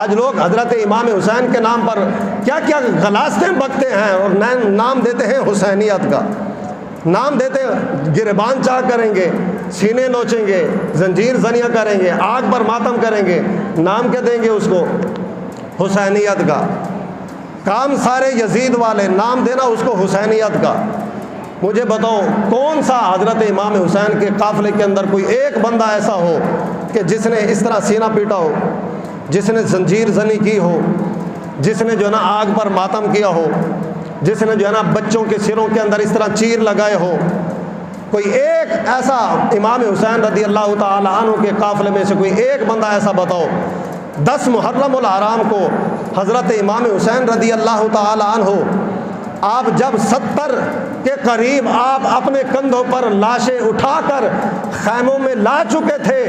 آج لوگ حضرت امام حسین کے نام پر کیا کیا غلاستیں بکتے ہیں اور نام دیتے ہیں حسینیت کا، نام دیتے ہیں گریبان چاک کریں گے، سینے نوچیں گے، زنجیر زنیاں کریں گے، آگ پر ماتم کریں گے، نام کیا دیں گے اس کو؟ حسینیت کا۔ کام سارے یزید والے، نام دینا اس کو حسینیت کا۔ مجھے بتاؤ کون سا حضرت امام حسین کے قافلے کے اندر کوئی ایک بندہ ایسا ہو کہ جس نے اس طرح سینہ پیٹا ہو، جس نے زنجیر زنی کی ہو، جس نے جو ہے نا آگ پر ماتم کیا ہو، جس نے جو ہے نا بچوں کے سروں کے اندر اس طرح چیر لگائے ہو؟ کوئی ایک ایسا امام حسین رضی اللہ تعالی عنہ کے قافلے میں سے کوئی ایک بندہ ایسا بتاؤ۔ 10 محرم الحرام کو حضرت امام حسین رضی اللہ تعالی عنہ آپ جب 70 کے قریب آپ اپنے کندھوں پر لاشیں اٹھا کر خیموں میں لا چکے تھے،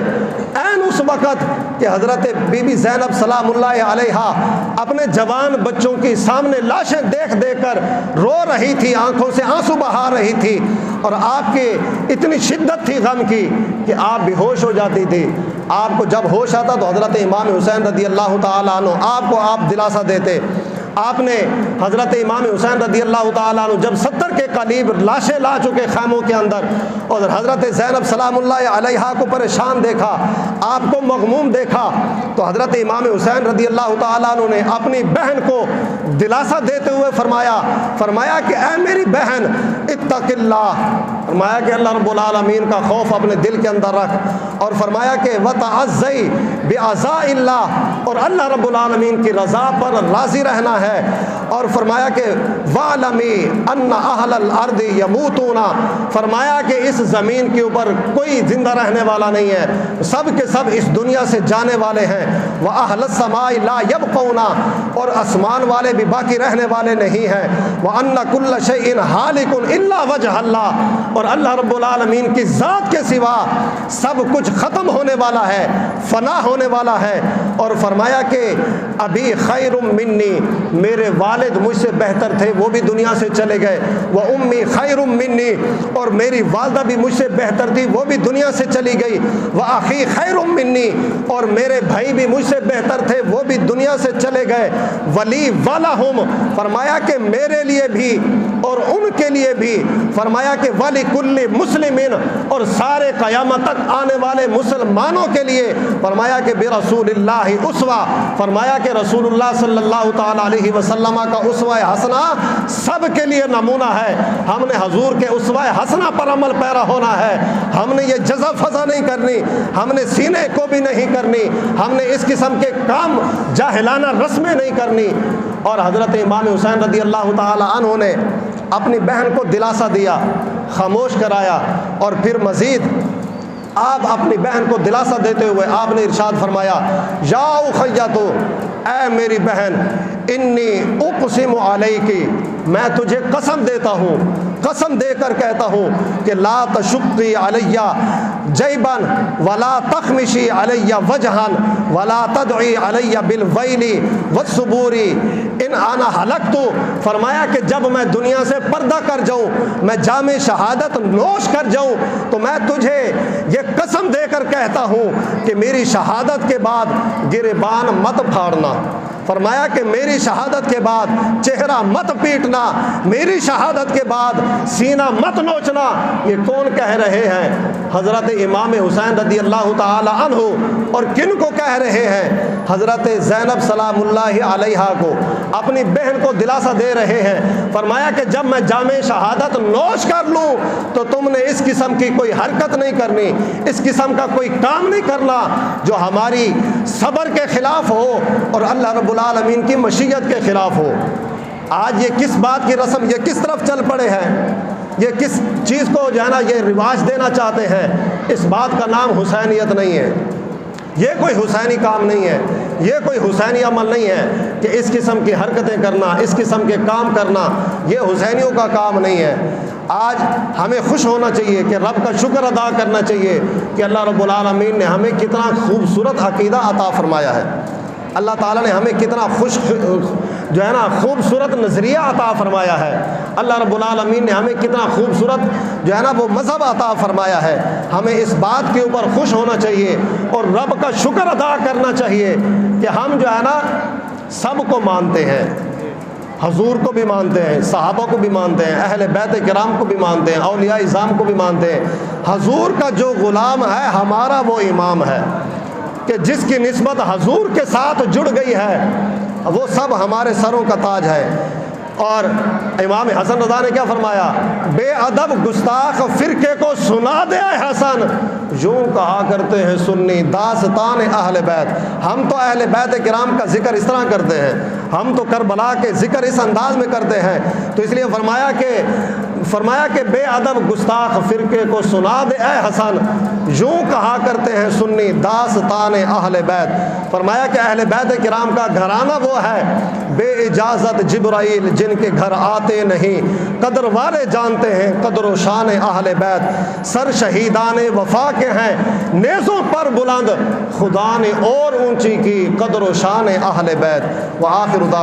عین اس وقت کہ حضرت بی بی زینب سلام اللہ علیہا اپنے جوان بچوں کی سامنے لاشیں دیکھ دیکھ کر رو رہی تھی، آنکھوں سے آنسو بہا رہی تھی، اور آپ کی اتنی شدت تھی غم کی کہ آپ بے ہوش ہو جاتی تھی۔ آپ کو جب ہوش آتا تو حضرت امام حسین رضی اللہ تعالیٰ عنہ آپ دلاسا دیتے۔ آپ نے حضرت امام حسین رضی اللہ تعالیٰ عنہ جب 70 کے قریب لاشیں لا چکے خیموں کے اندر، اور حضرت زینب سلام اللہ علیہا کو پریشان دیکھا، آپ کو مغموم دیکھا، تو حضرت امام حسین رضی اللہ تعالیٰ عنہ نے اپنی بہن کو دلاسا دیتے ہوئے فرمایا کہ اے میری بہن اتق اللہ، فرمایا کہ اللہ رب العالمین کا خوف اپنے دل کے اندر رکھ، اور فرمایا کہ وتعزی بعزاء اللہ، اور اللہ رب العالمین کی رضا پر راضی رہنا ہے، اور فرمایا کہ وَعْلَمِي أَنَّ أَهْلَ الْأَرْضِ يَمُوتُونَ، فرمایا کہ اس زمین کے اوپر کوئی زندہ رہنے والا نہیں ہے، سب کے سب اس دنیا سے جانے والے ہیں، وَأَهْلَ السَّمَاءِ لَا يَبْقُونَ، اور آسمان والے بھی باقی رہنے والے نہیں ہیں، وَأَنَّ كُلَّ شَيْءٍ هَالِكٌ إِلَّا وَجْهَ اللَّهِ، اور اللہ رب العالمین کی ذات کے سوا سب کچھ ختم ہونے والا ہے، فنا ہونے والا ہے، اور فرمایا کہ ابھی خیر منی، میرے والد مجھ سے بہتر تھے، وہ بھی دنیا سے چلے گئے، وہ امی خیر منی، اور میری والدہ بھی مجھ سے بہتر تھی، وہ بھی دنیا سے چلی گئی، وہ اخی خیر منی، اور میرے بھائی بھی مجھ سے بہتر تھے، وہ بھی دنیا سے چلے گئے، ولی ولہم، فرمایا کہ میرے لیے بھی اور ان کے لیے بھی، فرمایا کہ ولی کل مسلمین، اور سارے قیامت تک آنے والے مسلمانوں کے لیے، فرمایا کہ برسول اللہ اسوہ، فرمایا کہ رسول اللہ صلی اللہ تعالی علیہ وسلم کا اسوہ حسنہ سب کے لیے نمونہ ہے۔ ہم نے حضور کے اسوہ حسنہ پر عمل پیرا ہونا ہے، ہم نے یہ جزا فضا نہیں کرنی، ہم نے سینے کو بھی نہیں کرنی، ہم نے اس قسم کے کام جاہلانہ رسمیں نہیں کرنی۔ اور حضرت امام حسین رضی اللہ تعالی عنہ نے اپنی بہن کو دلاسا دیا، خاموش کرایا، اور پھر مزید آپ اپنی بہن کو دلاسا دیتے ہوئے آپ نے ارشاد فرمایا، یا اخیتو، اے میری بہن، انی اقسم علیکی، میں تجھے قسم دیتا ہوں، قسم دے کر کہتا ہوں کہ لا تشقی علی جیبا ولا تخمشی علی وجہا ولا تدعی علی بالویل والثبور ان انا ہلکتو، فرمایا کہ جب میں دنیا سے پردہ کر جاؤں، میں جام شہادت نوش کر جاؤں، تو میں تجھے یہ قسم دے کر کہتا ہوں کہ میری شہادت کے بعد گریبان مت پھاڑنا، فرمایا کہ میری شہادت کے بعد چہرہ مت پیٹنا، میری شہادت کے بعد سینہ مت نوچنا۔ یہ کون کہہ رہے ہیں؟ حضرت امام حسین رضی اللہ تعالی عنہ، اور کن کو کہہ رہے ہیں؟ حضرت زینب سلام اللہ علیہا کو، اپنی بہن کو دلاسا دے رہے ہیں، فرمایا کہ جب میں جامع شہادت نوش کر لوں تو تم نے اس قسم کی کوئی حرکت نہیں کرنی، اس قسم کا کوئی کام نہیں کرنا جو ہماری صبر کے خلاف ہو اور اللہ رب العالمین کی مشیت کے خلاف ہو۔ آج یہ کس بات کی رسم، یہ کس طرف چل پڑے ہیں، یہ کس چیز کو جو ہے نا یہ رواج دینا چاہتے ہیں؟ اس بات کا نام حسینیت نہیں ہے، یہ کوئی حسینی کام نہیں ہے، یہ کوئی حسینی عمل نہیں ہے کہ اس قسم کی حرکتیں کرنا، اس قسم کے کام کرنا، یہ حسینیوں کا کام نہیں ہے۔ آج ہمیں خوش ہونا چاہیے کہ رب کا شکر ادا کرنا چاہیے کہ اللہ رب العالمین نے ہمیں کتنا خوبصورت عقیدہ عطا فرمایا ہے، اللہ تعالیٰ نے ہمیں کتنا خوبصورت نظریہ عطا فرمایا ہے۔ اللہ رب العالمین نے ہمیں کتنا خوبصورت جو ہے نا وہ مذہب عطا فرمایا ہے. ہمیں اس بات کے اوپر خوش ہونا چاہیے اور رب کا شکر ادا کرنا چاہیے کہ ہم جو ہے نا سب کو مانتے ہیں. حضور کو بھی مانتے ہیں, صحابہ کو بھی مانتے ہیں, اہل بیت کرام کو بھی مانتے ہیں, اولیاء اعظام کو بھی مانتے ہیں. حضور کا جو غلام ہے ہمارا وہ امام ہے کہ جس کی نسبت حضور کے ساتھ جڑ گئی ہے, وہ سب ہمارے سروں کا تاج ہے. اور امام حسن رضا نے کیا فرمایا, بے ادب گستاخ فرقے کو سنا دے اے حسن, یوں کہا کرتے ہیں سنی داستان اہل بیت. ہم تو اہل بیت کرام کا ذکر اس طرح کرتے ہیں, ہم تو کربلا کے ذکر اس انداز میں کرتے ہیں. تو اس لیے فرمایا کہ بے ادب گستاخ فرقے کو سنا دے اے حسن, یوں کہا کرتے ہیں سنی داستان اہل بیت. فرمایا کہ اہل بیت کرام کا گھرانہ وہ ہے بے اجازت جبرائیل جن کے گھر آتے نہیں, قدر والے جانتے ہیں قدر و شان اہل بیت. سر شہیدان وفا کے ہیں نیزوں پر بلند, خدا نے اور اونچی کی قدر و شان اہل بیت. وآخر دعوانا